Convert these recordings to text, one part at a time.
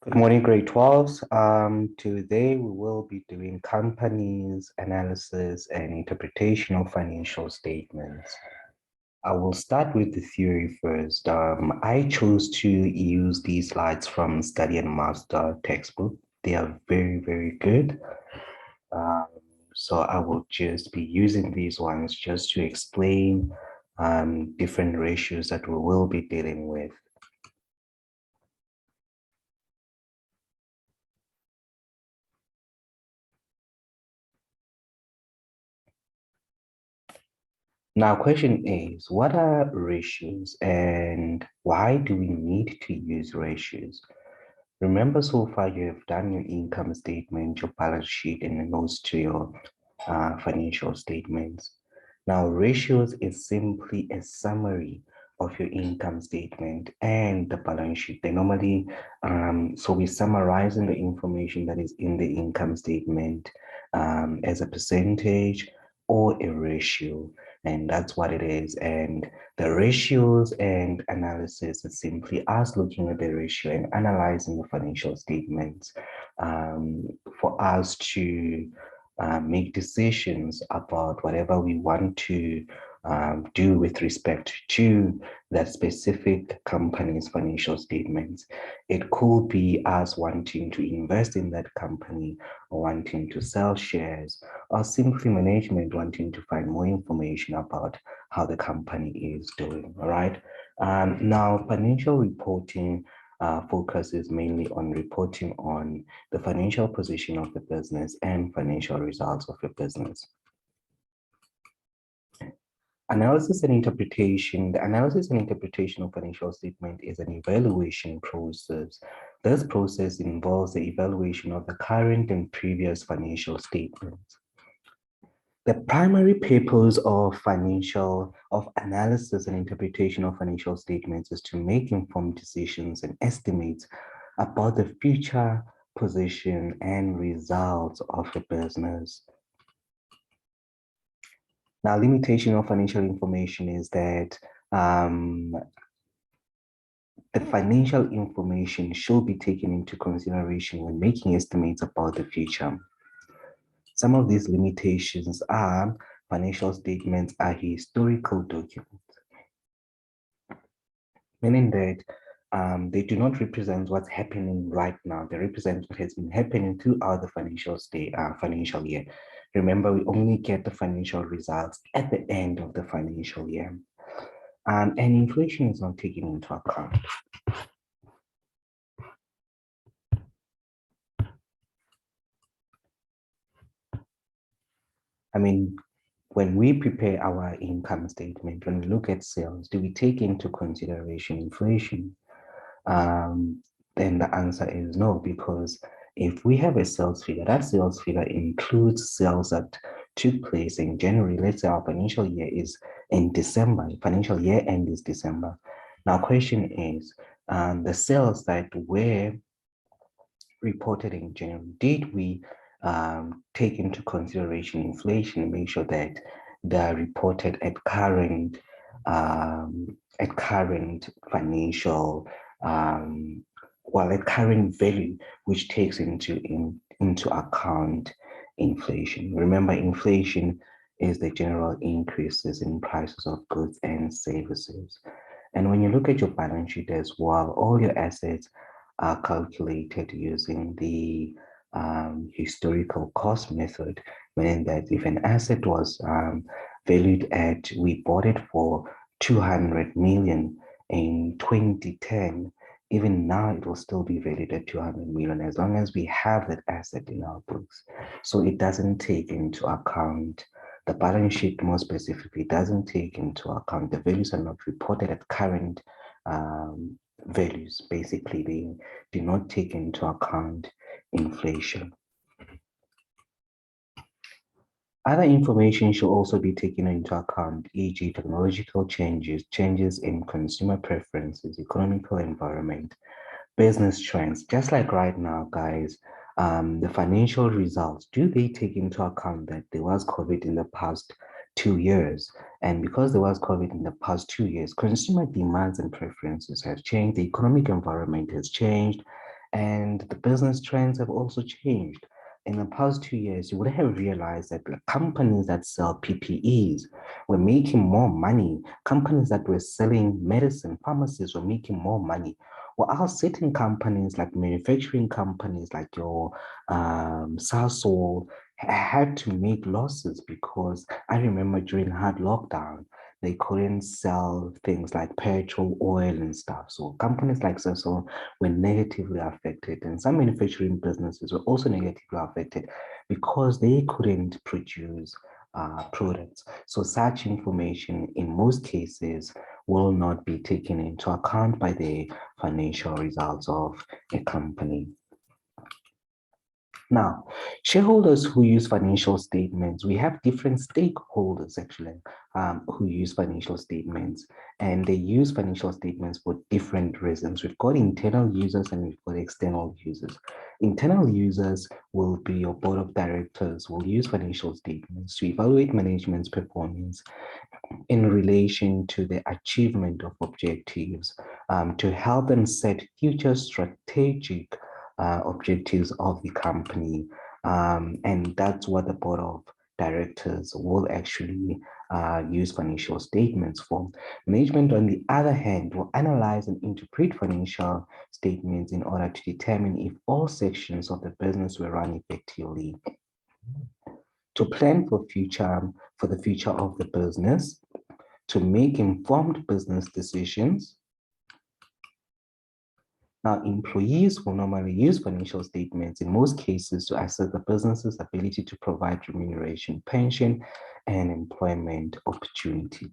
Good morning, grade 12s. Today we will be doing companies, analysis, and interpretation of financial statements. I will start with the theory first. I chose to use these slides from Study and Master textbook. They are very, very good. Um, so I will just be using these ones just to explain different ratios that we will be dealing with. Now, question is, what are ratios and why do we need to use ratios? Remember, so far you have done your income statement, your balance sheet, and the notes to your financial statements. Now, ratios is simply a summary of your income statement and the balance sheet. They normally, so we're summarizing the information that is in the income statement as a percentage or a ratio, and that's what it is. And the ratios and analysis is simply us looking at the ratio and analyzing the financial statements for us to make decisions about whatever we want to do with respect to that specific company's financial statements. It could be us wanting to invest in that company or wanting to sell shares, or simply management wanting to find more information about how the company is doing. All right. Now, financial reporting focuses mainly on reporting on the financial position of the business and financial results of the business. Analysis and interpretation. The analysis and interpretation of financial statement is an evaluation process. This process involves the evaluation of the current and previous financial statements. The primary purpose of analysis and interpretation of financial statements is to make informed decisions and estimates about the future position and results of the business. Now, limitation of financial information is that the financial information should be taken into consideration when making estimates about the future. Some of these limitations are financial statements are historical documents, meaning that they do not represent what's happening right now. They represent what has been happening throughout the financial year. Remember, we only get the financial results at the end of the financial year. And inflation is not taken into account. I mean, when we prepare our income statement, when we look at sales, do we take into consideration inflation? Then the answer is no, because if we have a sales figure, that sales figure includes sales that took place in January. Let's say our financial year is in December, financial year end is December. Now, question is, the sales that were reported in January, did we take into consideration inflation and make sure that they're reported at current financial at current value, which takes into account inflation. Remember, inflation is the general increases in prices of goods and services. And when you look at your balance sheet as well, all your assets are calculated using the historical cost method, meaning that if an asset was valued at, we bought it for 200 million in 2010, even now it will still be valued at 200 million as long as we have that asset in our books. So it doesn't take into account, the balance sheet more specifically doesn't take into account, the values are not reported at current values. Basically, they do not take into account inflation. Other information should also be taken into account, e.g. technological changes, changes in consumer preferences, economical environment, business trends. Just like right now, guys, the financial results, do they take into account that there was COVID in the past 2 years? And because there was COVID in the past 2 years, consumer demands and preferences have changed, the economic environment has changed, and the business trends have also changed. In the past 2 years, you would have realized that the companies that sell PPEs were making more money. Companies that were selling medicine, pharmacies were making more money. While certain companies like manufacturing companies like your Sasol had to make losses because I remember during hard lockdown, they couldn't sell things like petrol, oil, and stuff. So companies like Sasol were negatively affected, and some manufacturing businesses were also negatively affected because they couldn't produce products. So such information in most cases will not be taken into account by the financial results of a company. Now, shareholders who use financial statements, we have different stakeholders actually who use financial statements, and they use financial statements for different reasons. We've got internal users and we've got external users. Internal users will be your board of directors, will use financial statements to evaluate management's performance in relation to the achievement of objectives, to help them set future strategic objectives of the company. And that's what the board of directors will actually use financial statements for. Management, on the other hand, will analyze and interpret financial statements in order to determine if all sections of the business were run effectively, to plan for the future of the business, to make informed business decisions. Now, employees will normally use financial statements in most cases to assess the business's ability to provide remuneration, pension, and employment opportunities.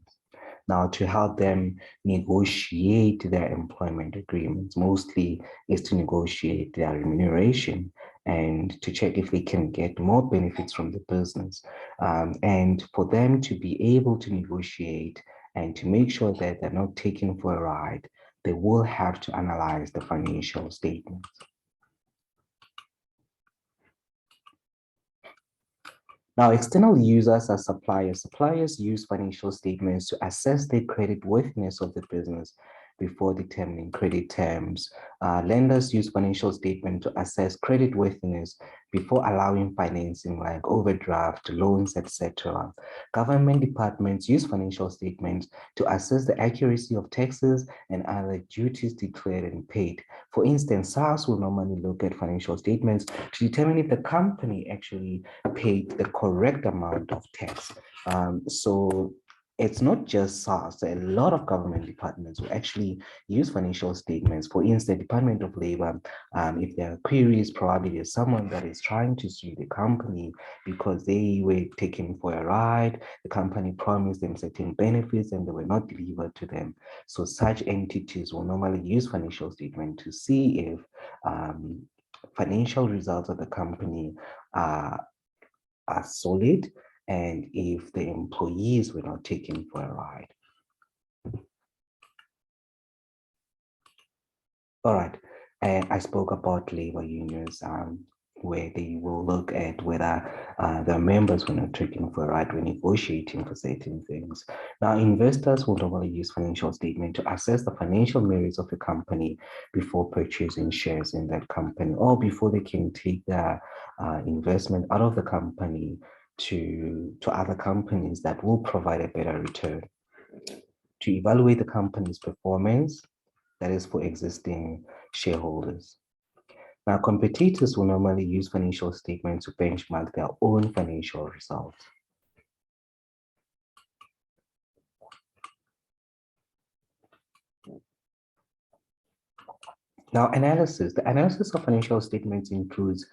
Now, to help them negotiate their employment agreements, mostly is to negotiate their remuneration and to check if they can get more benefits from the business. And for them to be able to negotiate and to make sure that they're not taken for a ride, they will have to analyze the financial statements. Now, external users are suppliers. Suppliers use financial statements to assess the creditworthiness of the business before determining credit terms. Lenders use financial statements to assess creditworthiness before allowing financing like overdraft, loans, etc. Government departments use financial statements to assess the accuracy of taxes and other duties declared and paid. For instance, SARS will normally look at financial statements to determine if the company actually paid the correct amount of tax. So it's not just SARS. A lot of government departments will actually use financial statements. For instance, Department of Labor, if there are queries, probably there's someone that is trying to sue the company because they were taken for a ride, the company promised them certain benefits and they were not delivered to them. So such entities will normally use financial statement to see if financial results of the company are solid and if the employees were not taken for a ride. All right, and I spoke about labor unions where they will look at whether their members were not taken for a ride when negotiating for certain things. Now, investors will normally use financial statement to assess the financial merits of a company before purchasing shares in that company or before they can take their investment out of the company to other companies that will provide a better return. To evaluate the company's performance, that is for existing shareholders. Now, competitors will normally use financial statements to benchmark their own financial results. Now, analysis. The analysis of financial statements includes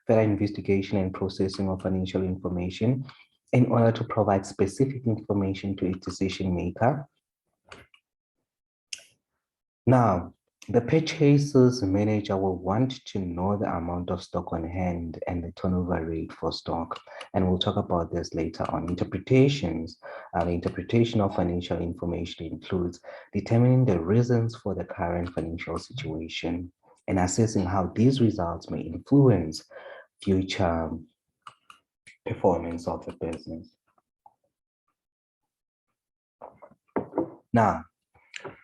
further investigation and processing of financial information in order to provide specific information to a decision maker. Now, the purchases manager will want to know the amount of stock on hand and the turnover rate for stock. And we'll talk about this later on. Interpretations. The interpretation of financial information includes determining the reasons for the current financial situation and assessing how these results may influence future performance of the business. Now,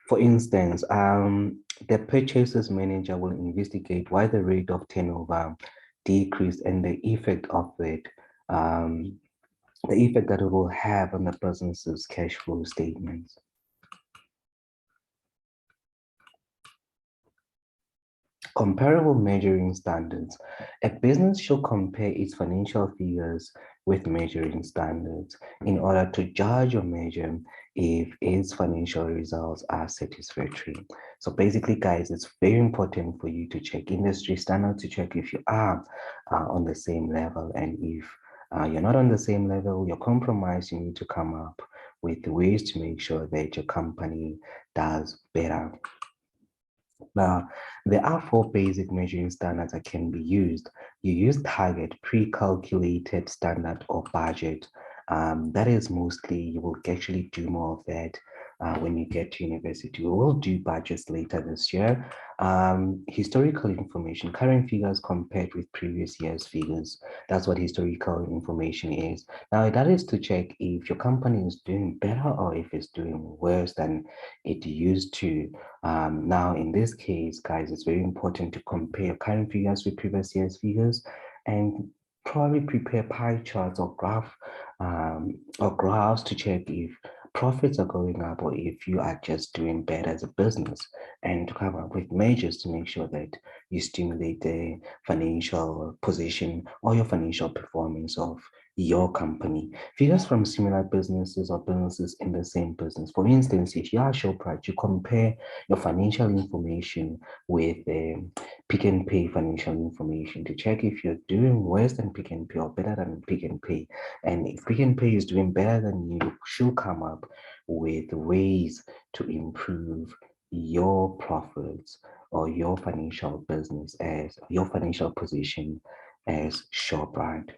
for instance, The purchases manager will investigate why the rate of turnover decreased and um, the effect that it will have on the business's cash flow statements. Comparable measuring standards. A business should compare its financial figures with measuring standards in order to judge or measure if its financial results are satisfactory. So basically, guys, it's very important for you to check industry standards to check if you are on the same level. And if you're not on the same level, you're compromised, you need to come up with ways to make sure that your company does better. Now, there are four basic measuring standards that can be used. You use target, pre-calculated standard, or budget. That is mostly, you will actually do more of that when you get to university. We will do budgets later this year. Historical information, current figures compared with previous year's figures. That's what historical information is. Now, that is to check if your company is doing better or if it's doing worse than it used to. Now, in this case, guys, it's very important to compare current figures with previous year's figures and probably prepare pie charts or graphs to check if profits are going up or if you are just doing better as a business, and to come up with measures to make sure that you stimulate the financial position or your financial performance of your company. Figures from similar businesses or businesses in the same business. For instance, if you are Shoprite, you compare your financial information with Pick and Pay financial information to check if you're doing worse than Pick and Pay or better than Pick and Pay. And if Pick and Pay is doing better than you, should come up with ways to improve your profits or your financial business as your financial position as Shoprite.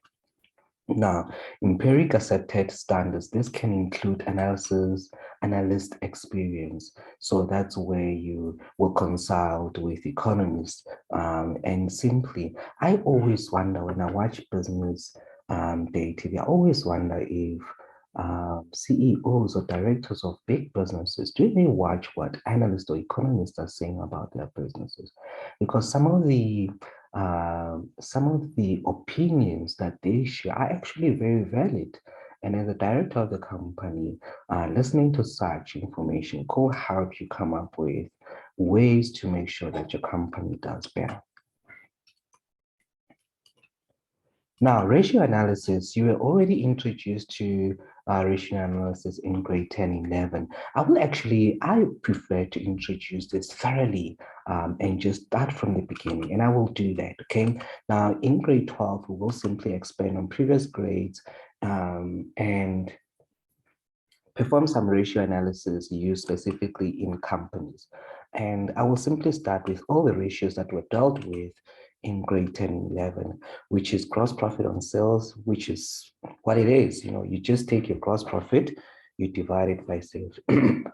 Now, empiric accepted standards, this can include analyst experience. So that's where you will consult with economists. And simply, I always wonder when I watch business day TV, I always wonder if CEOs or directors of big businesses, do they watch what analysts or economists are saying about their businesses? Because some of the opinions that they share are actually very valid. And as a director of the company, listening to such information could help you come up with ways to make sure that your company does better. Now, ratio analysis, you were already introduced to ratio analysis in grade 10, 11. I prefer to introduce this thoroughly and just start from the beginning, and I will do that, okay? Now, in grade 12, we will simply expand on previous grades and perform some ratio analysis used specifically in companies. And I will simply start with all the ratios that were dealt with in grade 10 and 11, which is gross profit on sales, which is what it is. You know, you just take your gross profit, you divide it by sales. And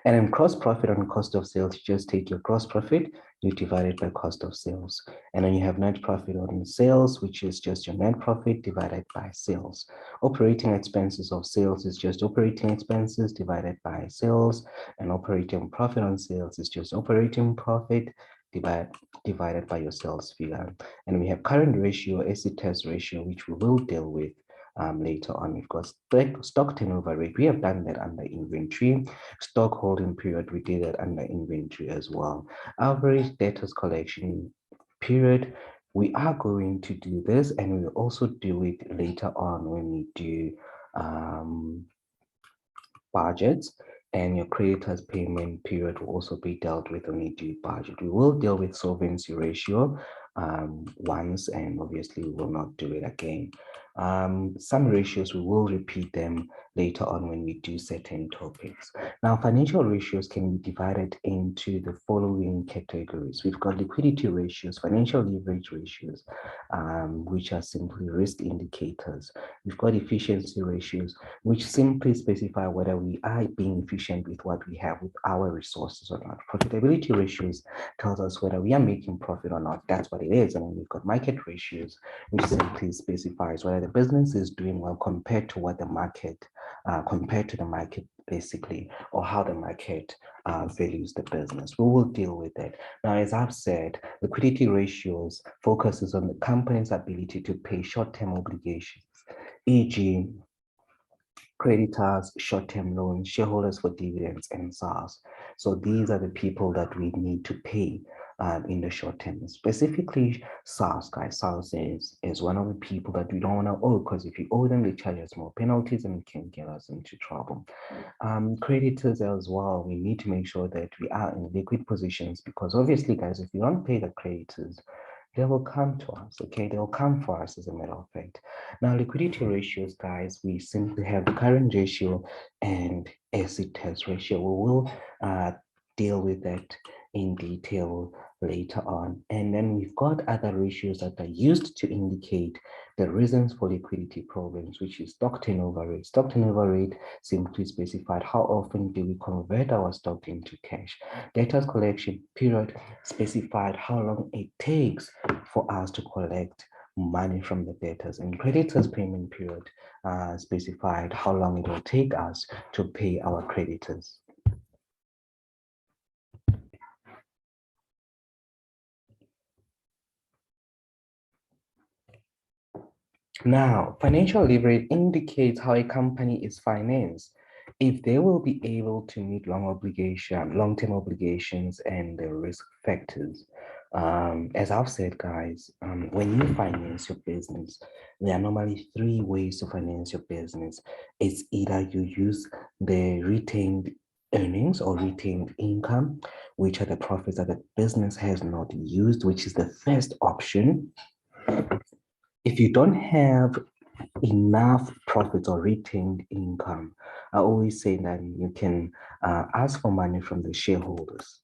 then gross profit on cost of sales, you just take your gross profit, you divide it by cost of sales. And then you have net profit on sales, which is just your net profit divided by sales. Operating expenses of sales is just operating expenses divided by sales. And operating profit on sales is just operating profit divided by your sales figure. And we have current ratio, acid test ratio, which we will deal with later on. We've got stock turnover rate. We have done that under inventory. Stock holding period, we did that under inventory as well. Average debtors collection period, we are going to do this, and we'll also do it later on when we do budgets. And your creditors payment period will also be dealt with when you do budget. We will deal with solvency ratio once, and obviously we will not do it again. Some ratios, we will repeat them later on when we do certain topics. Now, financial ratios can be divided into the following categories. We've got liquidity ratios, financial leverage ratios, which are simply risk indicators. We've got efficiency ratios, which simply specify whether we are being efficient with what we have with our resources or not. Profitability ratios tells us whether we are making profit or not. That's what it is. And then we've got market ratios, which simply specifies whether the business is doing well compared to what the market, compared to the market basically, or how the market values the business. We will deal with it. Now, as I've said, liquidity ratios focuses on the company's ability to pay short-term obligations, e.g., creditors, short-term loans, shareholders for dividends, and SARS. So these are the people that we need to pay in the short term. Specifically, SARS, guys. SARS is one of the people that we don't want to owe, because if you owe them, they charge us more penalties and it can get us into trouble. Creditors as well, we need to make sure that we are in liquid positions, because obviously, guys, if you don't pay the creditors, they will come to us, okay? They'll come for us, as a matter of fact. Now, liquidity ratios, guys, we simply have the current ratio and asset test ratio. We will deal with that in detail later on. And then we've got other ratios that are used to indicate the reasons for liquidity problems, which is stock turnover rate. Stock turnover rate simply specified how often do we convert our stock into cash. Debtors collection period specified how long it takes for us to collect money from the debtors, and creditors payment period specified how long it will take us to pay our creditors. Now, financial leverage indicates how a company is financed. If they will be able to meet long-term obligations and the risk factors. As I've said, guys, when you finance your business, there are normally three ways to finance your business. It's either you use the retained earnings or retained income, which are the profits that the business has not used, which is the first option. If you don't have enough profits or retained income, I always say that you can ask for money from the shareholders,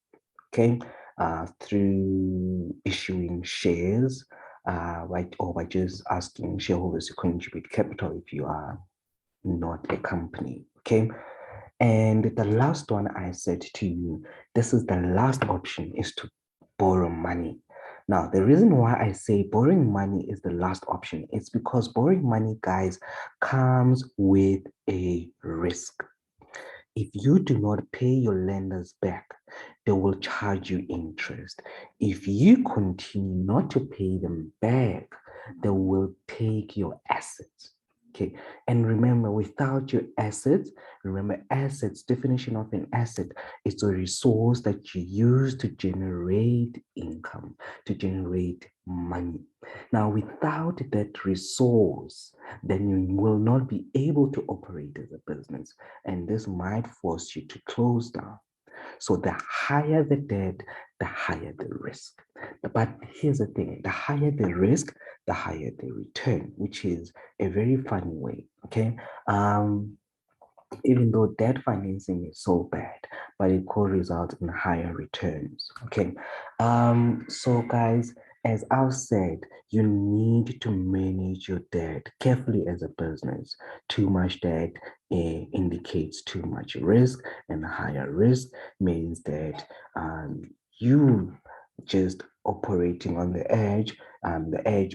okay, through issuing shares, right, or by just asking shareholders to contribute capital if you are not a company, okay. And the last one I said to you, this is the last option, is to borrow money. Now, the reason why I say borrowing money is the last option is because borrowing money, guys, comes with a risk. If you do not pay your lenders back, they will charge you interest. If you continue not to pay them back, they will take your assets. Okay, and remember, without your assets, remember assets, definition of an asset is a resource that you use to generate income, to generate money. Now, without that resource, then you will not be able to operate as a business, and this might force you to close down. So the higher the debt, the higher the risk. But here's the thing, the higher the risk, the higher the return, which is a very funny way, okay? Even though debt financing is so bad, but it could result in higher returns, okay? So guys, as I've said, you need to manage your debt carefully as a business. Too much debt indicates too much risk, and higher risk means that you just operating on the edge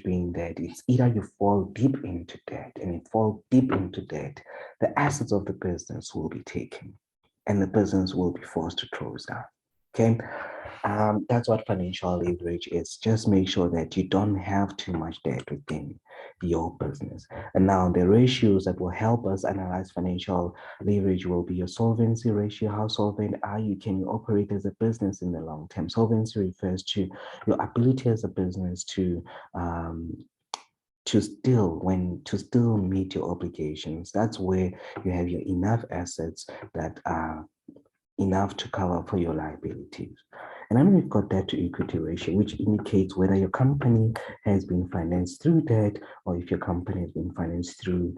being that it's either you fall deep into debt, and if you fall deep into debt, the assets of the business will be taken and the business will be forced to close down. Okay, that's what financial leverage is. Just make sure that you don't have too much debt within your business. And now the ratios that will help us analyze financial leverage will be your solvency ratio. How solvent are you? Can you operate as a business in the long term? Solvency refers to your ability as a business to still meet your obligations. That's where you have your enough assets that are enough to cover for your liabilities. And then we've got debt to equity ratio, which indicates whether your company has been financed through debt or if your company has been financed through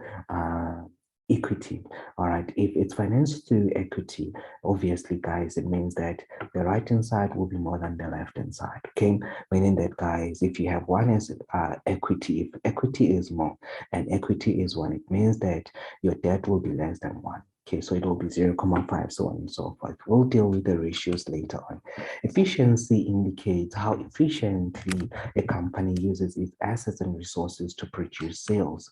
equity. All right, if it's financed through equity, obviously, guys, it means that the right hand side will be more than the left hand side. Okay, meaning that, guys, if you have one as equity, if equity is more and equity is one, it means that your debt will be less than one. Okay, so it will be 0.5, so on and so forth. We'll deal with the ratios later on. Efficiency indicates how efficiently a company uses its assets and resources to produce sales.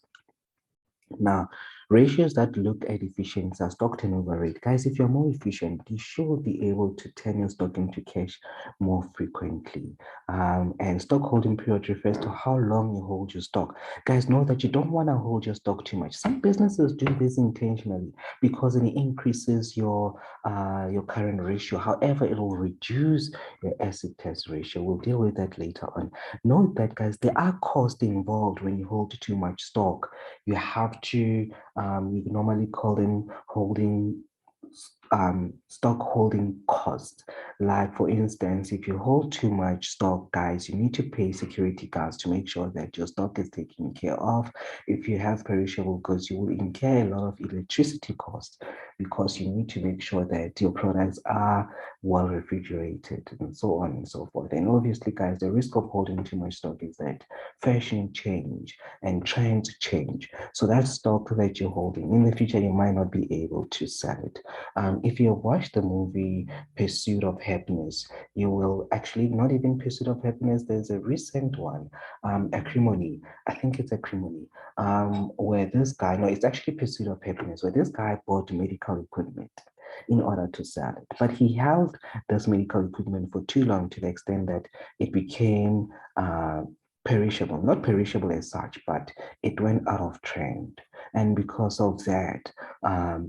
Now, ratios that look at efficiency are stock turnover rate. Guys, if you're more efficient, you should be able to turn your stock into cash more frequently. And stock holding period refers to how long you hold your stock. Guys, know that you don't want to hold your stock too much. Some businesses do this intentionally because it increases your current ratio. However, it will reduce your asset test ratio. We'll deal with that later on. Note that, guys, there are costs involved when you hold too much stock. You have to, we normally call them stock holding costs. Like, for instance, if you hold too much stock, guys, you need to pay security guards to make sure that your stock is taken care of. If you have perishable goods, you will incur a lot of electricity costs because you need to make sure that your products are well refrigerated and so on and so forth. And obviously, guys, the risk of holding too much stock is that fashion change and trends change. So that stock that you're holding in the future, you might not be able to sell it. If you watch the movie Pursuit of Happiness, you will actually not even Pursuit of Happiness. There's a recent one, Acrimony. I think it's Acrimony, where this guy, no, it's actually Pursuit of Happiness, where this guy bought medical equipment in order to sell it. But he held this medical equipment for too long to the extent that it became perishable, not perishable as such, but it went out of trend. And because of that,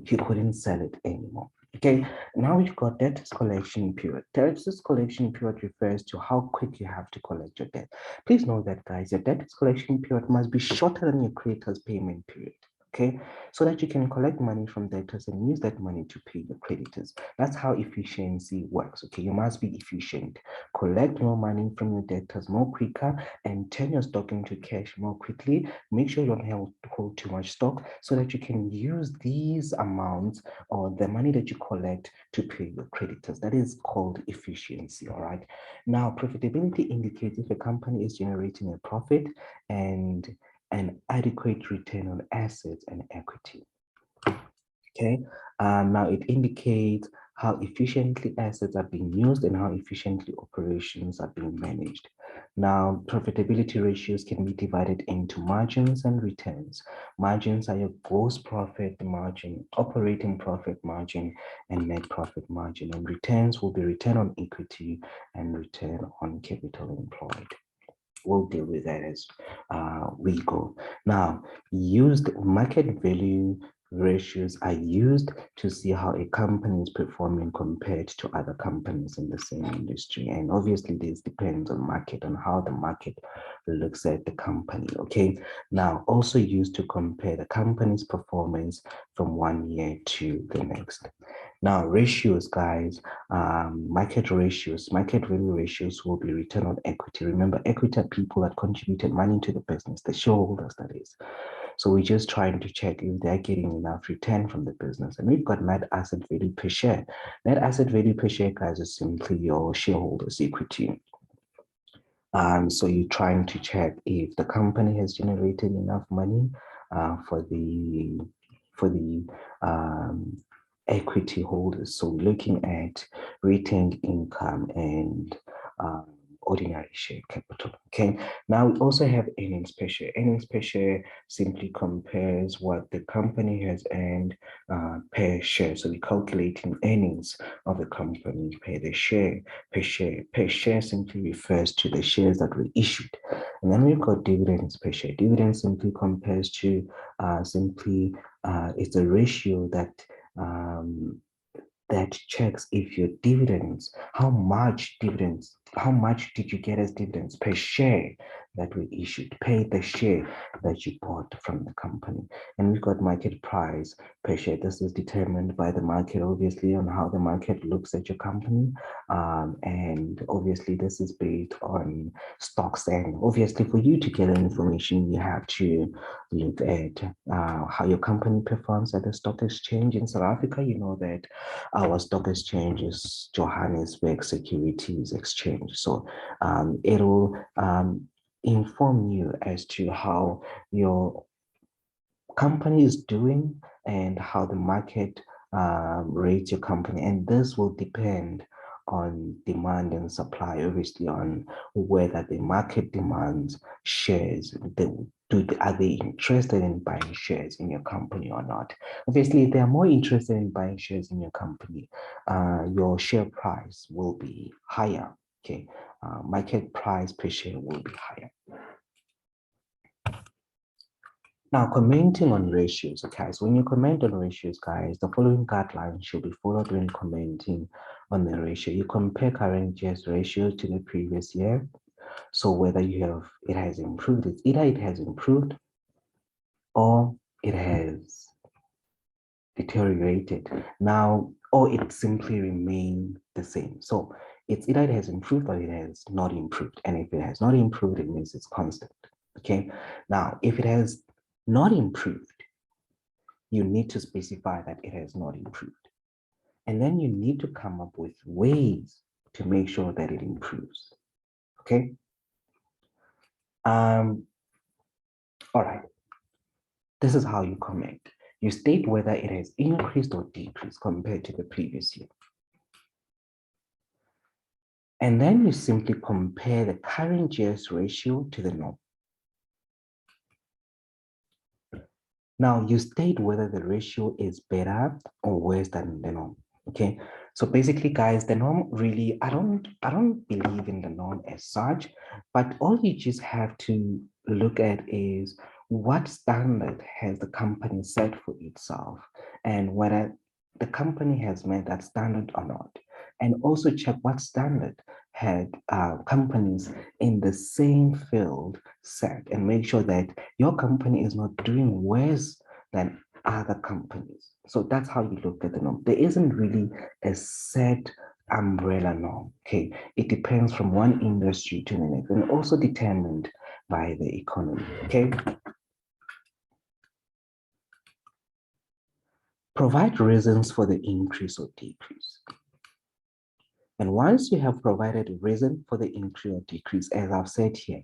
he couldn't sell it anymore. Okay, now we've got debtors collection period. Debtors collection period refers to how quick you have to collect your debt. Please know that, guys, your debtors collection period must be shorter than your creditors payment period. Okay, so that you can collect money from debtors and use that money to pay your creditors. That's how efficiency works. Okay, you must be efficient. Collect more money from your debtors more quicker and turn your stock into cash more quickly. Make sure you don't hold too much stock so that you can use these amounts or the money that you collect to pay your creditors. That is called efficiency. All right. Now, profitability indicates if a company is generating a profit and an adequate return on assets and equity. Okay, now it indicates how efficiently assets are being used and how efficiently operations are being managed. Now, profitability ratios can be divided into margins and returns. Margins are your gross profit margin, operating profit margin, and net profit margin. And returns will be return on equity and return on capital employed. We'll deal with that as we go. Now, used market value ratios are used to see how a company is performing compared to other companies in the same industry. And obviously, this depends on market, on how the market looks at the company. Okay. Now, also used to compare the company's performance from one year to the next. Now, ratios, guys, market value ratios will be return on equity. Remember, equity are people that contributed money to the business, the shareholders, that is. So we're just trying to check if they're getting enough return from the business. And we've got net asset value per share. Net asset value per share, guys, is simply your shareholders' equity. So you're trying to check if the company has generated enough money for the equity holders. So looking at retained income and ordinary share capital. Okay. Now we also have earnings per share. Earnings per share simply compares what the company has earned per share. So we're calculating earnings of the company per the share. Per share simply refers to the shares that were issued. And then we've got dividends per share. Dividends simply compares to it's a ratio that checks if your dividends, how much did you get as dividends per share that were issued, pay the share that you bought from the company. And we've got market price per share. This is determined by the market, obviously, on how the market looks at your company. And obviously, this is based on stocks. And obviously, for you to get information, you have to look at how your company performs at the stock exchange in South Africa. You know that our stock exchange is Johannesburg Securities Exchange. So it'll inform you as to how your company is doing and how the market rates your company. And this will depend on demand and supply, obviously, on whether the market demands shares. are they interested in buying shares in your company or not? Obviously, if they are more interested in buying shares in your company, your share price will be higher. Okay, market price per share will be higher. Now, commenting on ratios, okay, so when you comment on ratios, guys, the following guidelines should be followed when commenting on the ratio. You compare current year's ratio to the previous year. So whether it has improved, it's either it has improved or it has deteriorated. Now, or it simply remained the same. So it's either it has improved or it has not improved. And if it has not improved, it means it's constant. Okay. Now, if it has not improved, you need to specify that it has not improved. And then you need to come up with ways to make sure that it improves. Okay. All right. This is how you comment. You state whether it has increased or decreased compared to the previous year. And then you simply compare the current year's ratio to the norm. Now you state whether the ratio is better or worse than the norm. Okay. So basically, guys, the norm really, I don't believe in the norm as such, but all you just have to look at is what standard has the company set for itself and whether the company has met that standard or not. And also check what standard had companies in the same field set and make sure that your company is not doing worse than other companies. So that's how you look at the norm. There isn't really a set umbrella norm. Okay, it depends from one industry to the next and also determined by the economy. Okay. Provide reasons for the increase or decrease. And once you have provided a reason for the increase or decrease, as I've said here,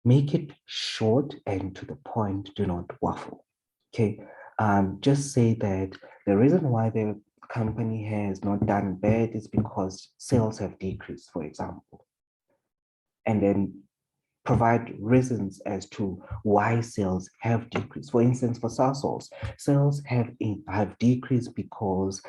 make it short and to the point. Do not waffle. Okay. Just say that the reason why the company has not done bad is because sales have decreased, for example. And then provide reasons as to why sales have decreased. For instance, for sales have decreased because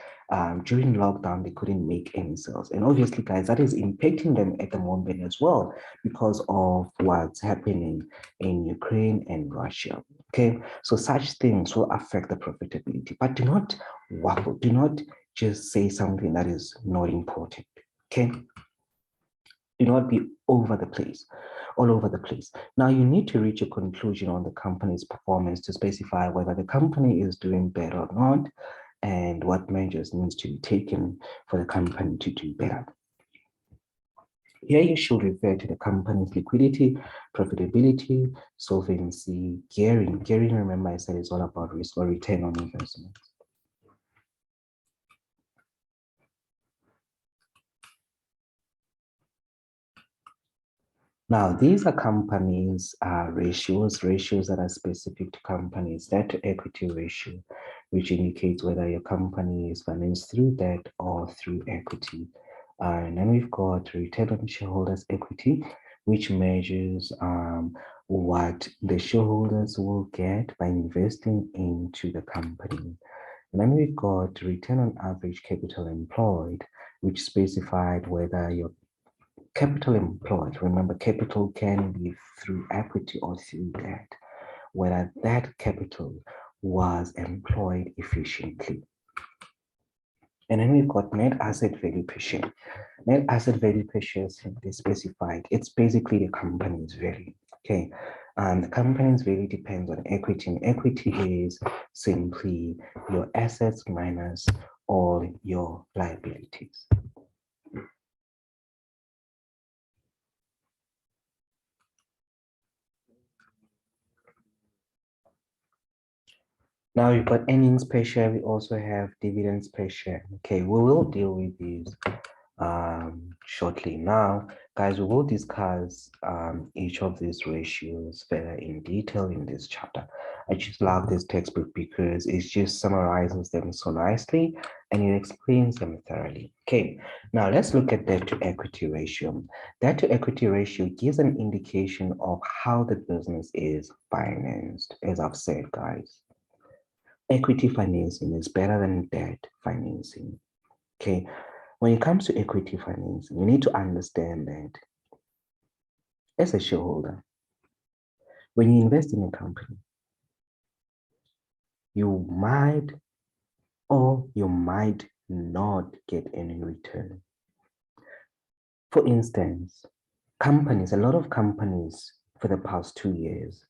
during lockdown, they couldn't make any sales. And obviously, guys, that is impacting them at the moment as well because of what's happening in Ukraine and Russia. Okay, so such things will affect the profitability, but do not waffle. Do not just say something that is not important. Okay. Do not be all over the place. Now you need to reach a conclusion on the company's performance to specify whether the company is doing better or not and what measures needs to be taken for the company to do better. Here you should refer to the company's liquidity, profitability, solvency, gearing. Gearing, remember I said, is all about risk or return on investment. Now, these are companies' ratios that are specific to companies. Debt to equity ratio, which indicates whether your company is financed through debt or through equity. And then we've got return on shareholders' equity, which measures what the shareholders will get by investing into the company. And then we've got return on average capital employed, which specified whether your capital employed, remember capital can be through equity or through debt, whether that capital was employed efficiently. And then we've got net asset value per share. Net asset value per share is simply specified. It's basically the company's value. Okay. The company's value depends on equity, and equity is simply your assets minus all your liabilities. Now we've got earnings per share. We also have dividends per share. Okay, we will deal with these shortly. Now, guys, we will discuss each of these ratios further in detail in this chapter. I just love this textbook because it just summarizes them so nicely and it explains them thoroughly. Okay, now let's look at debt to equity ratio. Debt to equity ratio gives an indication of how the business is financed. As I've said, guys, equity financing is better than debt financing. Okay, when it comes to equity financing, you need to understand that as a shareholder, when you invest in a company, you might or you might not get any return. For instance, companies, a lot of companies for the past 2 years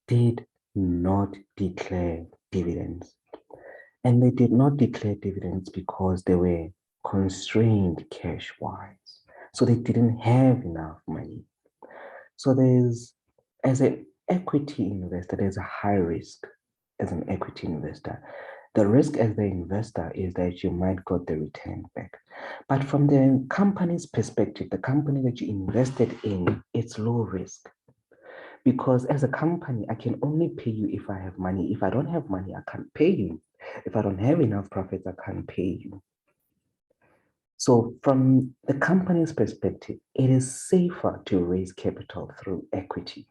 did not declare dividends. And they did not declare dividends because they were constrained cash-wise. So they didn't have enough money. So as an equity investor, there's a high risk as an equity investor. The risk as the investor is that you might get the return back. But from the company's perspective, the company that you invested in, it's low risk. Because as a company, I can only pay you if I have money. If I don't have money, I can't pay you. If I don't have enough profits, I can't pay you. So from the company's perspective, it is safer to raise capital through equity.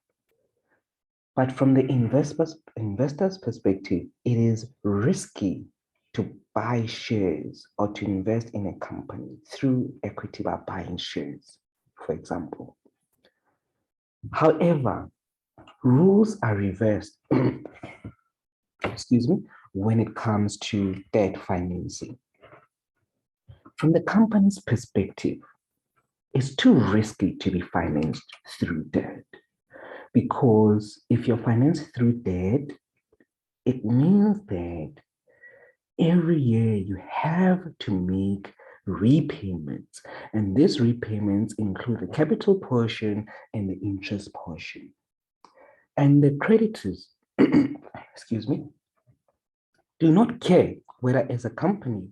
But from the investor's perspective, it is risky to buy shares or to invest in a company through equity by buying shares, for example. However, rules are reversed, excuse me, when it comes to debt financing. From the company's perspective, it's too risky to be financed through debt, because if you're financed through debt, it means that every year you have to make repayments, and these repayments include the capital portion and the interest portion. And the creditors, excuse me, do not care whether as a company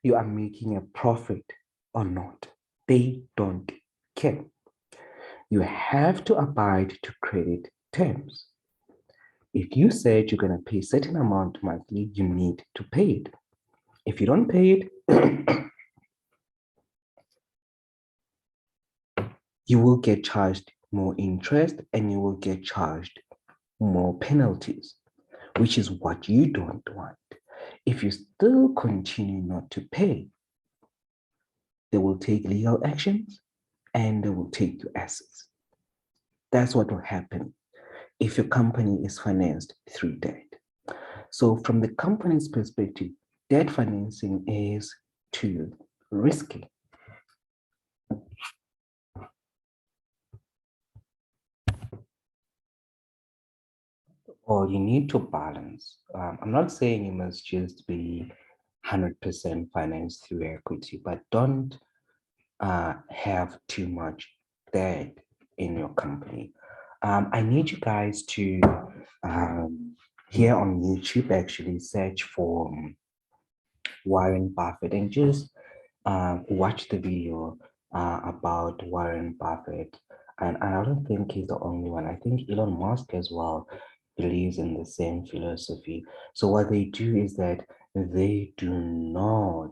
you are making a profit or not. They don't care. You have to abide to credit terms. If you said you're going to pay a certain amount monthly, you need to pay it. If you don't pay it, you will get charged more interest and you will get charged more penalties, which is what you don't want. If you still continue not to pay, they will take legal actions and they will take your assets. That's what will happen if your company is financed through debt. So from the company's perspective, debt financing is too risky. Or you need to balance. I'm not saying you must just be 100% financed through equity, but don't have too much debt in your company. I need you guys to, here on YouTube, actually search for Warren Buffett and just watch the video about Warren Buffett. And I don't think he's the only one. I think Elon Musk as well believes in the same philosophy. So what they do is that they do not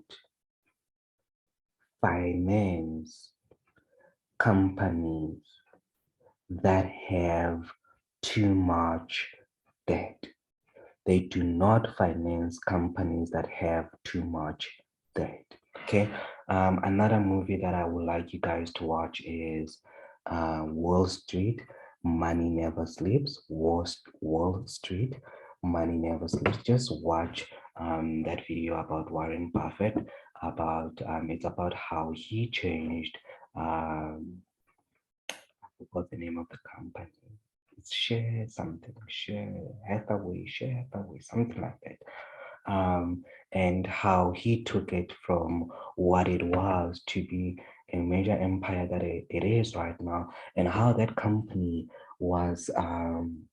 finance companies that have too much debt. They do not finance companies that have too much debt. Okay. Another movie that I would like you guys to watch is Wall Street, Money Never Sleeps. Wall Street, Money Never Sleeps. Just watch that video about Warren Buffett. It's about how he changed. What's the name of the company? It's Share something, Share Hathaway, something like that. And how he took it from what it was to be a major empire that it is right now, and how that company was in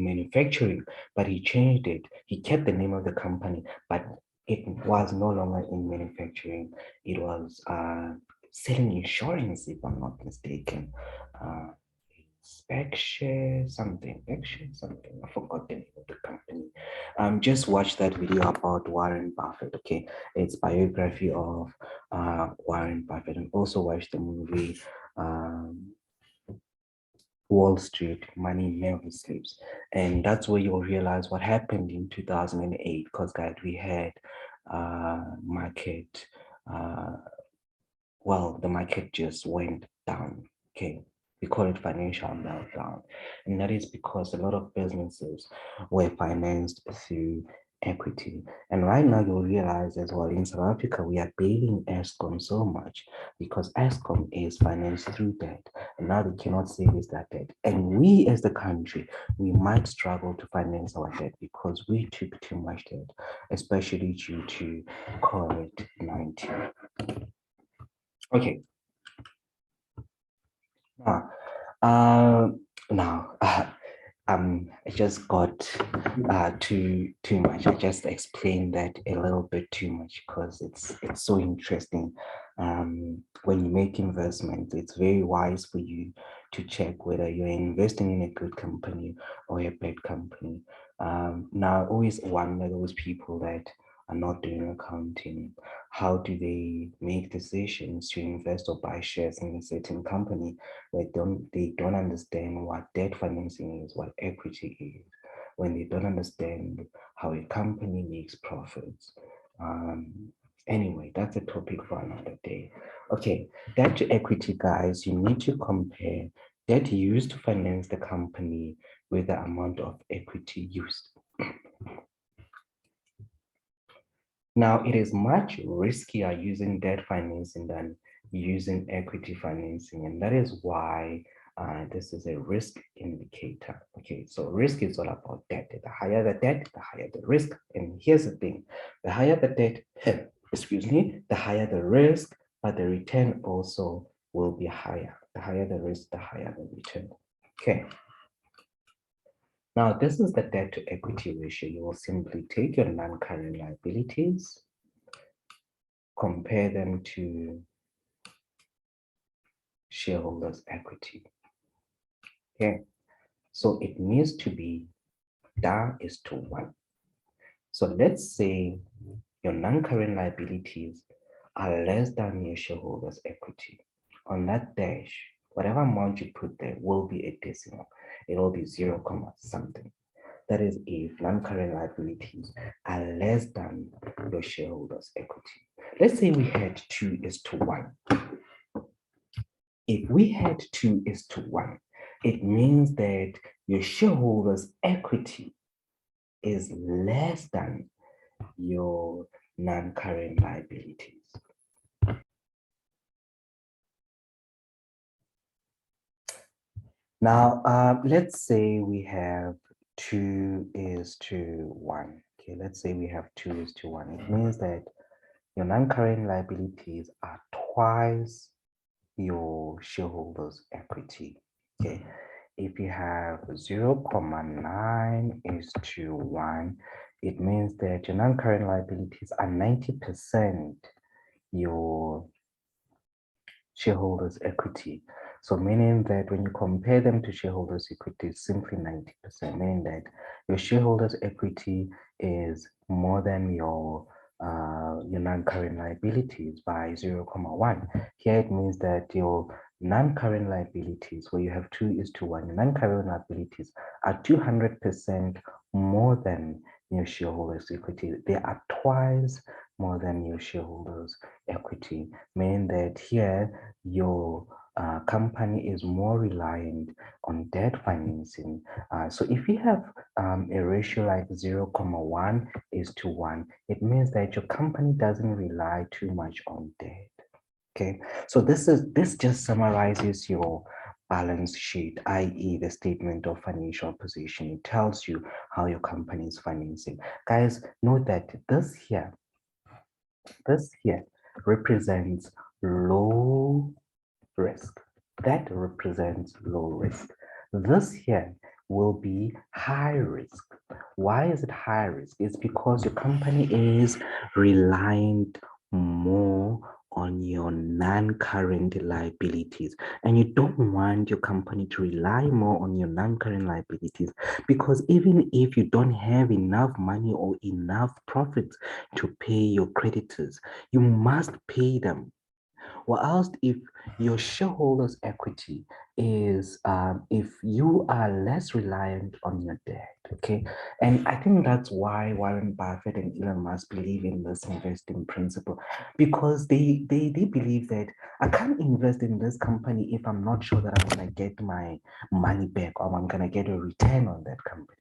manufacturing, but he changed it. He kept the name of the company, but it was no longer in manufacturing. It was selling insurance, if I'm not mistaken. Berkshire something, I forgot the name of the company. Just watch that video about Warren Buffett. Okay, it's biography of Warren Buffett, and also watch the movie Wall Street, Money Never Sleeps. And that's where you'll realize what happened in 2008, because guys, we had market, well, the market just went down. Okay, we call it financial meltdown. And that is because a lot of businesses were financed through equity. And right now you'll realize as well, in South Africa, we are bailing Eskom so much because Eskom is financed through debt. And now they cannot service that debt. And we as the country, we might struggle to finance our debt because we took too much debt, especially due to COVID-19. Okay. Now, uh, now, I just got too much. I just explained that a little bit too much because it's so interesting. When you make investments, it's very wise for you to check whether you're investing in a good company or a bad company. Now, I always wonder those people that are not doing accounting. How do they make decisions to invest or buy shares in a certain company where they don't understand what debt financing is, what equity is, when they don't understand how a company makes profits? Anyway, that's a topic for another day. Okay, debt to equity, guys, you need to compare debt used to finance the company with the amount of equity used. Now, it is much riskier using debt financing than using equity financing, and that is why this is a risk indicator. Okay, so risk is all about debt. The higher the debt, the higher the risk. And here's the thing, the higher the debt, excuse me, the higher the risk, but the return also will be higher. The higher the risk, the higher the return. Okay. Now, this is the debt to equity ratio. You will simply take your non-current liabilities, compare them to shareholders' equity. Okay, so it needs to be DAR is to 1. So let's say your non-current liabilities are less than your shareholders' equity. On that dash, whatever amount you put there will be a decimal. It will be 0, something. That is if non-current liabilities are less than your shareholders' equity. Let's say we had 2 is to 1. If we had 2 is to 1, it means that your shareholders' equity is less than your non-current liabilities. Now, let's say we have 2 is to 1. Okay, let's say we have 2 is to 1. It means that your non-current liabilities are twice your shareholders' equity. Okay, if you have 0.9 is to 1, it means that your non-current liabilities are 90% your shareholders' equity. So meaning that when you compare them to shareholders' equity, it's simply 90%, meaning that your shareholders' equity is more than your non-current liabilities by 0.1. Here it means that your non-current liabilities, where you have 2 is to 1, your non-current liabilities are 200% more than your shareholders' equity. They are twice more than your shareholders' equity, meaning that here your company is more reliant on debt financing. So if you have a ratio like 0.1 is to 1, it means that your company doesn't rely too much on debt. Okay, so this just summarizes your balance sheet, i.e. the statement of financial position. It tells you how your company is financing. Guys, note that this here represents low risk. That represents low risk. This here will be high risk. Why is it high risk? It's because your company is reliant more on your non-current liabilities, and you don't want your company to rely more on your non-current liabilities, because even if you don't have enough money or enough profits to pay your creditors, you must pay them. Or else, if your shareholders' equity is, if you are less reliant on your debt, okay? And I think that's why Warren Buffett and Elon Musk believe in this investing principle, because they believe that I can't invest in this company if I'm not sure that I'm going to get my money back or I'm going to get a return on that company.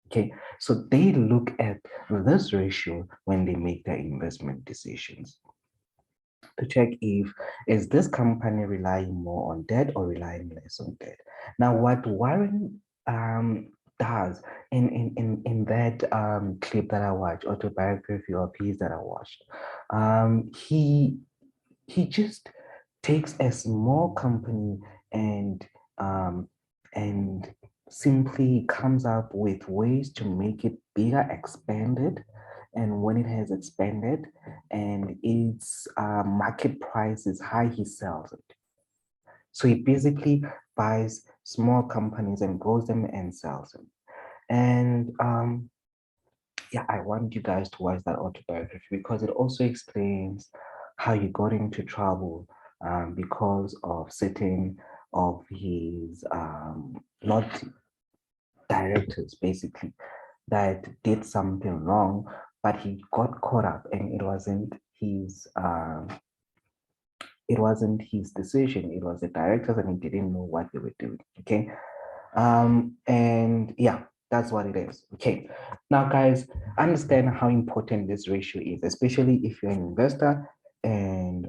Okay, so they look at this ratio when they make their investment decisions to check if is this company relying more on debt or relying less on debt. Now, what Warren does in that clip that I watched, autobiography or piece that I watched, he just takes a small company and um, and simply comes up with ways to make it bigger, expanded, and when it has expanded and its market price is high, he sells it. So he basically buys small companies and grows them and sells them. And yeah, I want you guys to watch that autobiography because it also explains how he got into trouble because of certain of his not directors basically that did something wrong, but he got caught up and it wasn't his decision. It was the directors and he didn't know what they were doing. Okay. And yeah, that's what it is. Okay. Now, guys, understand how important this ratio is, especially if you're an investor and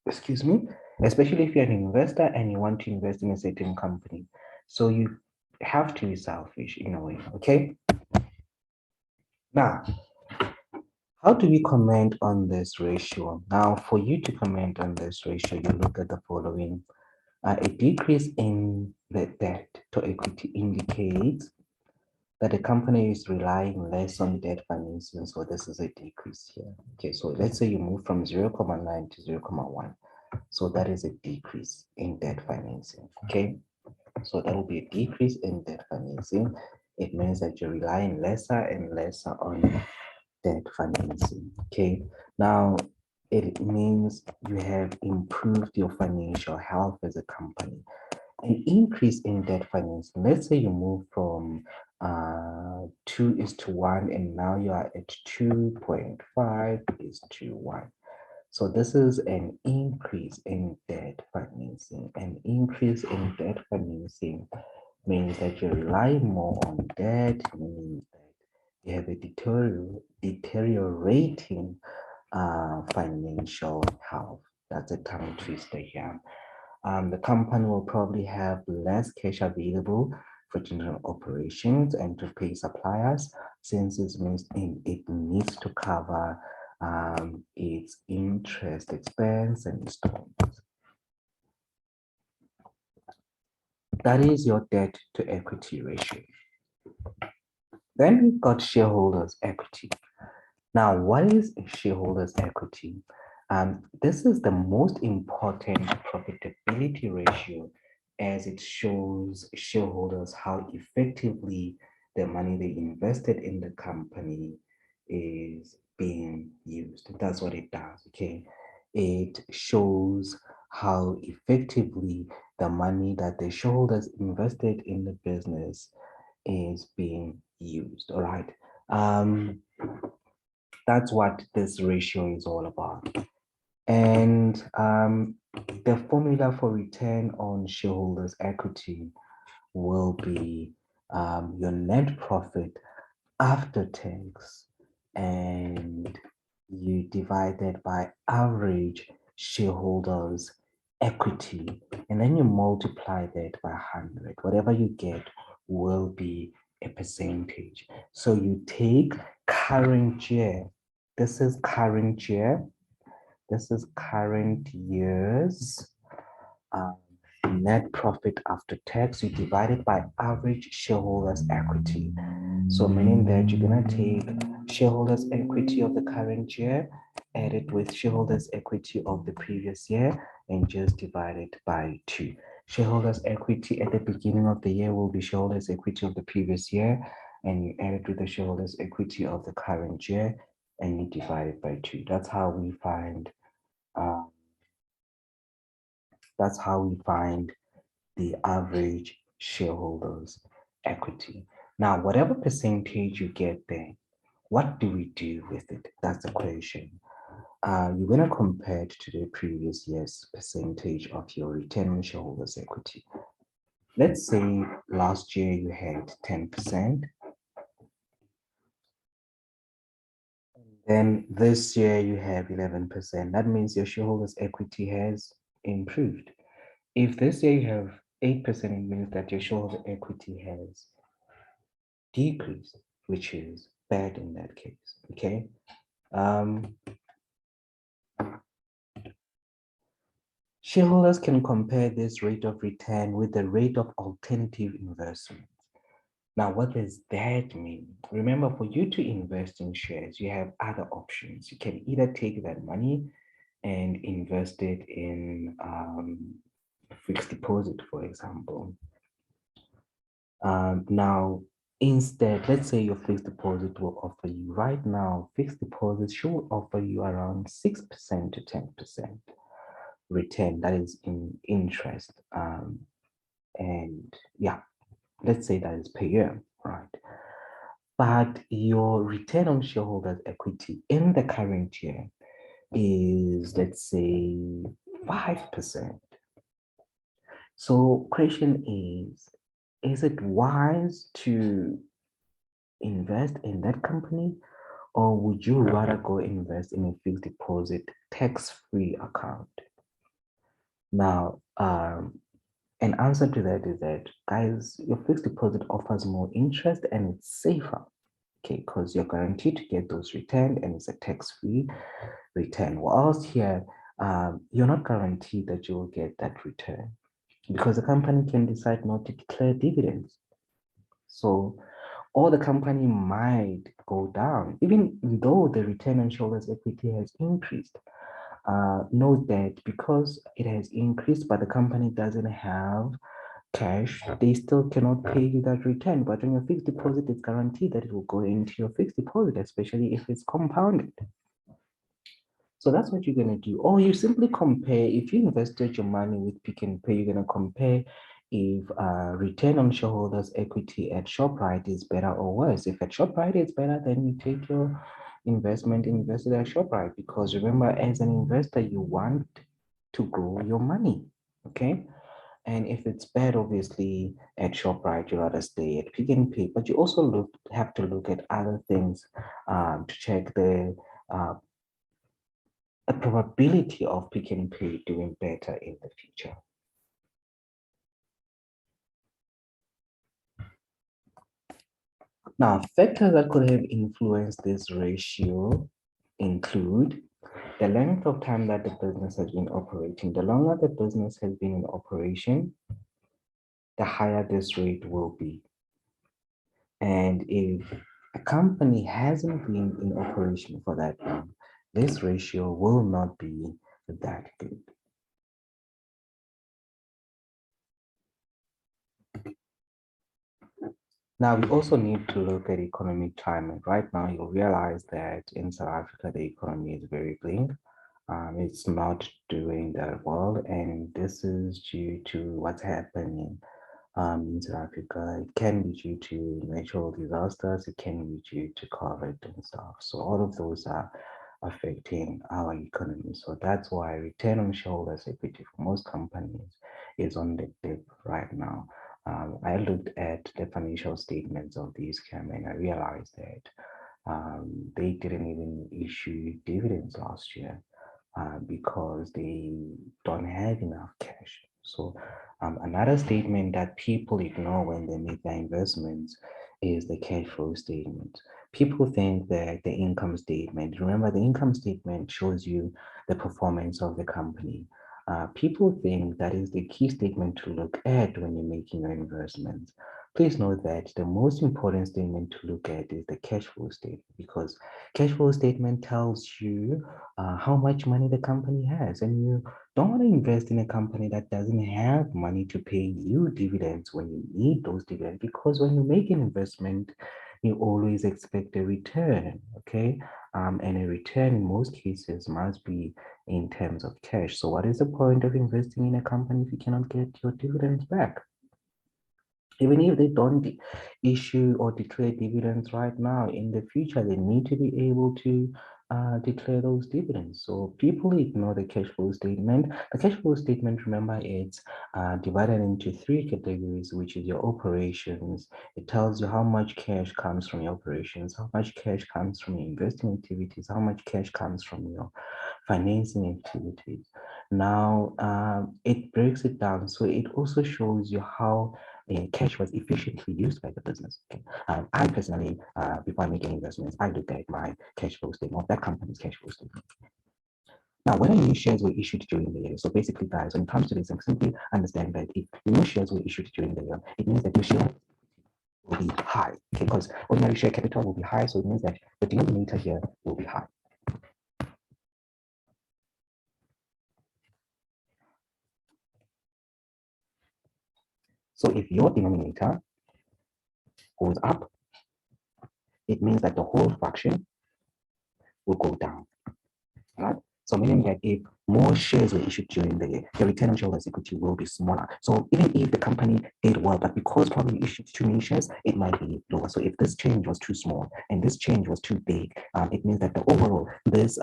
excuse me, especially if you're an investor and you want to invest in a certain company. So you have to be selfish in a way. Okay. Now, how do we comment on this ratio? Now, for you to comment on this ratio, you look at the following. A decrease in the debt to equity indicates that the company is relying less on debt financing. So this is a decrease here. Okay, so let's say you move from 0.9 to 0.1. So that is a decrease in debt financing. Okay, so that will be a decrease in debt financing. It means that you're relying lesser and lesser on debt financing. Okay, now it means you have improved your financial health as a company. An increase in debt financing. Let's say you move from 2:1 and now you are at 2.5:1. So this is an increase in debt financing. An increase in debt financing means that you're relying more on debt, meaning that you have a deteriorating financial health. That's a tongue twister here. The company will probably have less cash available for general operations and to pay suppliers, since it needs to cover its interest expense and installments. That is your debt to equity ratio. Then we've got shareholders' equity. Now, what is shareholders' equity? This is the most important profitability ratio, as it shows shareholders how effectively the money they invested in the company is being used. That's what it does, okay? It shows how effectively the money that the shareholders invested in the business is being used, all right? That's what this ratio is all about. And the formula for return on shareholders' equity will be your net profit after tax, and you divide that by average shareholders' equity, and then you multiply that by 100. Whatever you get will be a percentage. So you take current year. This is current year. This is current year's net profit after tax. You divide it by average shareholders' equity. So meaning that you're gonna take shareholders' equity of the current year, add it with shareholders' equity of the previous year, and just divide it by 2. Shareholders' equity at the beginning of the year will be shareholders' equity of the previous year, and you add it with the shareholders' equity of the current year, and you divide it by 2. That's how we find the average shareholders' equity. Now, whatever percentage you get there, what do we do with it? That's the question. You're going to compare it to the previous year's percentage of your return on shareholders' equity. Let's say last year you had 10%. Then this year you have 11%. That means your shareholders' equity has improved. If this year you have 8%, it means that your shareholder equity has decreased, which is bad in that case. Okay. Shareholders can compare this rate of return with the rate of alternative investments. Now, what does that mean? Remember, for you to invest in shares, you have other options. You can either take that money and invest it in fixed deposit, for example. Now, instead, let's say your fixed deposit will offer you right now, fixed deposit should offer you around 6% to 10% return, that is in interest. And yeah, let's say that is per year, right? But your return on shareholders' equity in the current year is, let's say, 5%. So question is it wise to invest in that company, or would you rather go invest in a fixed deposit tax-free account? Now, an answer to that is that, guys, your fixed deposit offers more interest and it's safer, okay, because you're guaranteed to get those returned and it's a tax-free return. Whilst here, you're not guaranteed that you will get that return because the company can decide not to declare dividends. So, or the company might go down, even though the return on shareholders' equity has increased. Note that because it has increased, but the company doesn't have cash, they still cannot pay you that return. But on your fixed deposit, it's guaranteed that it will go into your fixed deposit, especially if it's compounded. So that's what you're going to do. Or you simply compare, if you invested your money with Pick n Pay, you're going to compare if return on shareholders' equity at ShopRite is better or worse. If at ShopRite it's better, then you take your investment invested at ShopRite, because remember, as an investor, you want to grow your money, okay? And if it's bad, obviously, at ShopRite, you rather stay at Pick n Pay. But you also have to look at other things to check the probability of Pick n Pay doing better in the future. Now, factors that could have influenced this ratio include the length of time that the business has been operating. The longer the business has been in operation, the higher this rate will be. And if a company hasn't been in operation for that long, this ratio will not be that good. Now, we also need to look at economic climate. Right now, you'll realize that in South Africa, the economy is very bleak. It's not doing that well, and this is due to what's happening in South Africa. It can be due to natural disasters, it can be due to COVID and stuff. So all of those are affecting our economy. So that's why return on shareholders' equity for most companies is on the dip right now. I looked at the financial statements of these companies and I realized that they didn't even issue dividends last year because they don't have enough cash. So another statement that people ignore when they make their investments is the cash flow statement. People think that the income statement, remember the income statement shows you the performance of the company. People think that is the key statement to look at when you're making your investments. Please note that the most important statement to look at is the cash flow statement, because cash flow statement tells you how much money the company has, and you don't want to invest in a company that doesn't have money to pay you dividends when you need those dividends, because when you make an investment, you always expect a return, okay? And a return in most cases must be in terms of cash. So what is the point of investing in a company if you cannot get your dividends back? Even if they don't issue or declare dividends right now, in the future, they need to be able to declare those dividends. So people ignore the cash flow statement. The cash flow statement, remember, it's divided into three categories, which is your operations. It tells you how much cash comes from your operations, how much cash comes from your investing activities, how much cash comes from your financing activities. Now, it breaks it down. So it also shows you how cash was efficiently used by the business. Okay. I personally, before I make any investments, I look at my cash flow statement, that company's cash flow statement. Now, whether new shares were issued during the year, so basically, guys, when it comes to this, simply understand that if new shares were issued during the year, it means that your share will be high, okay, because ordinary share capital will be high, so it means that the denominator here will be high. So if your denominator goes up, it means that the whole fraction will go down, right? So meaning that if more shares were issued during the year, the return on shareholders' equity will be smaller. So even if the company did well, but because probably issued too many shares, it might be lower. So if this change was too small and this change was too big, it means that the overall, this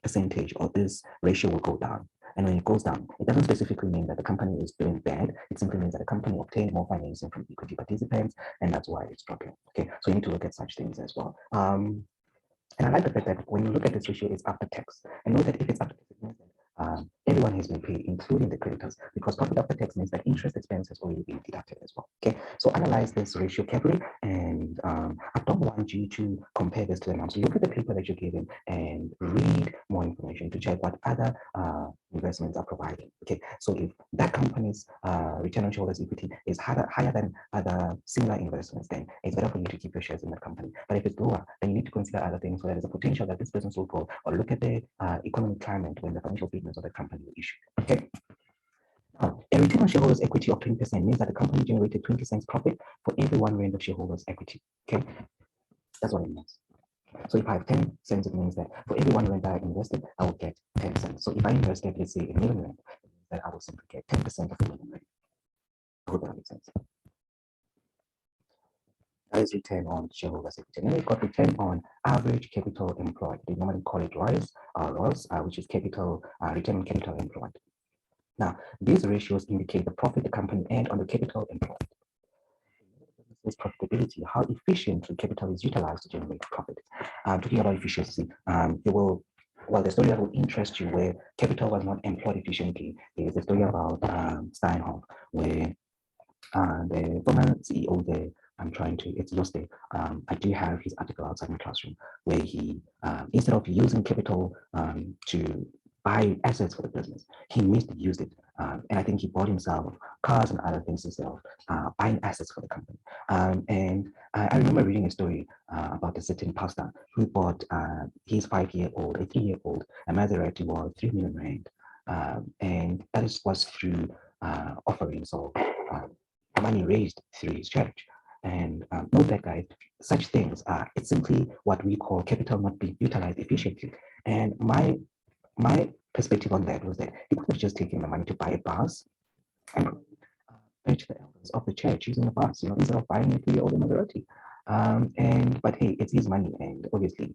percentage or this ratio will go down. And when it goes down, it doesn't specifically mean that the company is doing bad. It simply means that the company obtained more financing from equity participants, and that's why it's dropping. Okay, so you need to look at such things as well. And I like the fact that when you look at this ratio, it's after tax. And note that if it's after tax, it means that everyone has been paid, including the creditors, because profit after tax means that interest expense has already been deducted as well. Okay, so analyze this ratio carefully, and I don't want you to compare this to the numbers. So look at the paper that you're given and read more information to check what other investments are providing. Okay, so if that company's return on shareholders' equity is higher than other similar investments, then it's better for you to keep your shares in that company. But if it's lower, then you need to consider other things. So there is a potential that this business will grow, or look at the economic climate when the financial statements of the company were issued. Okay. Now, a return on shareholders' equity of 20% means that the company generated 20 cents profit for every 1 rand of shareholders' equity. Okay, that's what it means. So if I have 10 cents, it means that for every 1 rand I invested, I will get 10 cents. So if I invested, let's say, a million rand, it means that I will simply get 10% of a million rand. I hope that makes sense. That is return on shareholders' equity. And then we've got return on average capital employed. They normally call it ROACE, which is capital return on capital employed. Now, these ratios indicate the profit the company earned on the capital employed. This profitability, how efficiently capital is utilized to generate profit. Talking about efficiency, well, the story that will interest you where capital was not employed efficiently is the story about Steinhoff, where the former CEO there, it's lost there. I do have his article outside my classroom where he, instead of using capital to buy assets for the business, he misused it. And I think he bought himself cars and other things instead of buying assets for the company. And I remember reading a story about a certain pastor who bought his 5-year-old, a 3-year-old, a Maserati worth 3 million rand. And that was through offerings of money raised through his church. And note that, guys, such things are, it's simply what we call capital not being utilized efficiently. And my perspective on that was that he could have just taken the money to buy a bus and fetch the elders of the church using the bus, instead of buying a 3-year-old Maserati. But hey, it's his money, and obviously,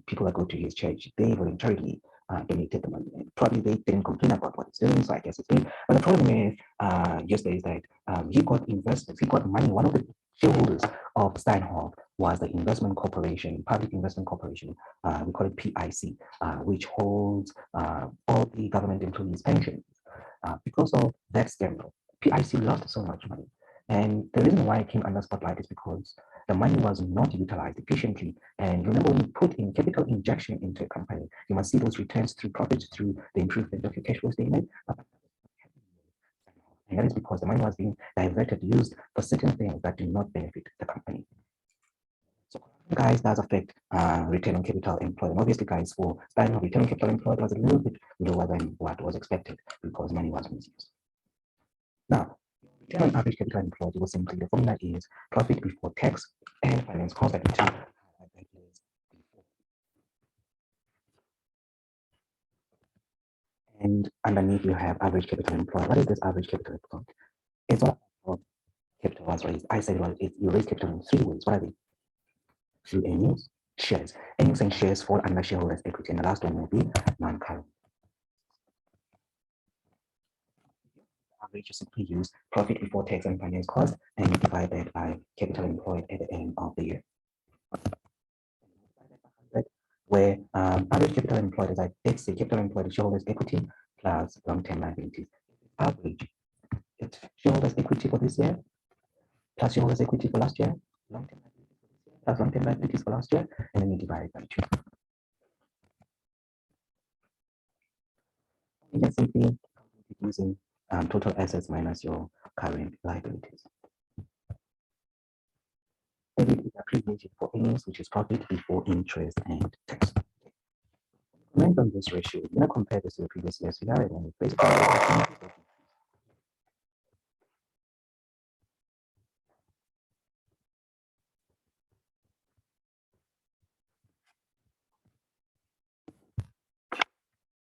people that go to his church, they voluntarily donated the money, and probably they didn't complain about what he's doing, so I guess it's good. But the problem is, yesterday is that he got investments, he got money. One of the shareholders of Steinhoff was the investment corporation, public investment corporation, we call it PIC, which holds all the government employees' pensions. Because of that scandal, PIC lost so much money. And the reason why it came under spotlight is because the money was not utilized efficiently. And remember, when you put in capital injection into a company, you must see those returns through profits, through the improvement of your cash flow statement. And that is because the money was being diverted, used for certain things that do not benefit the company. So, guys, does affect return on capital employed. And obviously, guys, for starting return on capital employed was a little bit lower than what was expected because money was misused. Now, return on average capital employed was simply the formula is profit before tax and finance cost at the and underneath you have average capital employed. What is this average capital employed? It's all about capital was raised. I said, well, you raise capital in 3 ways. What are they? Through earnings, shares. Earnings and shares fall under shareholders' equity, and the last one will be non-current. Average, you simply use profit before tax and finance cost and divide that by capital employed at the end of the year. Where average capital employed is like, let's say capital employed is shareholders' equity plus long-term liabilities. Average, it's shareholders' equity for this year plus shareholders' equity for last year, long-term liabilities for this year plus long-term liabilities for last year, and then you divide by 2. You can simply using total assets minus your current liabilities. Debit is abbreviated for earnings, which is profit before interest and tax. Comment on this ratio. We're going to compare this to the previous year's figure, and basically